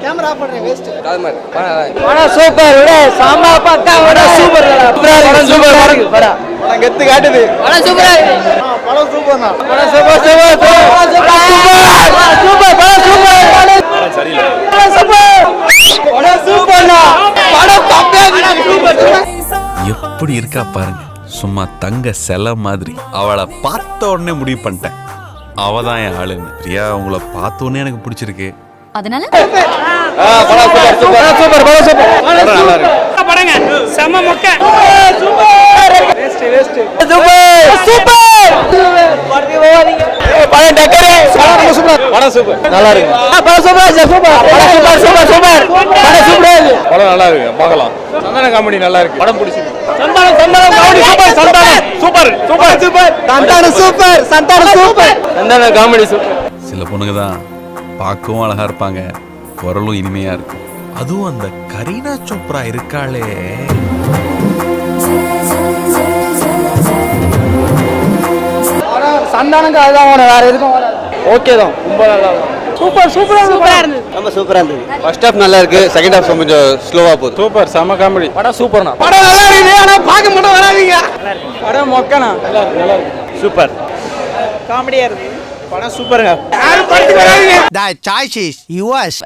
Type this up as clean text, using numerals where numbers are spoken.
Camera பண்றேன் waste படம் super விட சாம்பா பக்கா விட சூப்பர் சூப்பர் படம் கெத்து காட்டுது படம் சூப்பரா இருக்கு படம் சூப்பர் தான் படம் சூப்பர் சூப்பர் படம் சூப்பர் படம் சரியில்லை. படம் சூப்பர் படம் சூப்பர்னா படம் தப்பே சூப்பர் எப்படி இருக்கா பாருங்க, சும்மா தங்க சிலை மாதிரி. அவளை பார்த்த உடனே முடிவு பண்ணிட்டேன், அவ தான் என் ஆளுன்னு. பிரியா, உங்களை பார்த்த உடனே எனக்கு பிடிச்சிருக்கு. அதனால படம் சூப்பர் சூப்பர் சூப்பர் படம் சூப்பர் படம் நல்லா இருக்கு படங்க செம மொக்க வேஸ்ட் வேஸ்ட் சூப்பர் சூப்பர் படம் டக்கரே படம் சூப்பர் நல்லா இருக்கு படம் சூப்பர் சூப்பர் படம் சூப்பர் சூப்பர் படம் சூப்பர் படம் நல்லா இருக்கு பார்க்கலாம். சந்தான காமெடி நல்லா இருக்கு. படம் பிடிச்சிருக்கு. Santhanam comedy super super super Santhanam comedy super. சில பொண்ணுங்க தான் பார்க்கவும் அழகா இருப்பாங்க, குரலும் இனிமையா இருக்கும். அதுவும் அந்த கரீனா சோப்ரா இருக்காளே, சந்தானங்க அதுதான் வரும், வேற எதுக்கும் வராது. ஓகே தான், ரொம்ப நல்லா சூப்பர் சூப்பரா இருந்தது. ரொம்ப சூப்பரா இருந்தது. ஃபர்ஸ்ட் ஹாஃப் நல்லா இருக்கு, செகண்ட் ஹாஃப் கொஞ்சம் ஸ்லோவா போகுது. சூப்பர் செம காமெடி படம் சூப்பர்னா. படம் நல்லா இருக்கு, ஆனா பார்க்க மட்டும் வராதீங்க. படம் மொக்கனா நல்லா இருக்கு சூப்பர் காமெடியா இருக்கு படம் சூப்பருங்க. யாரும் படுத்து வராதீங்க. The choice is yours.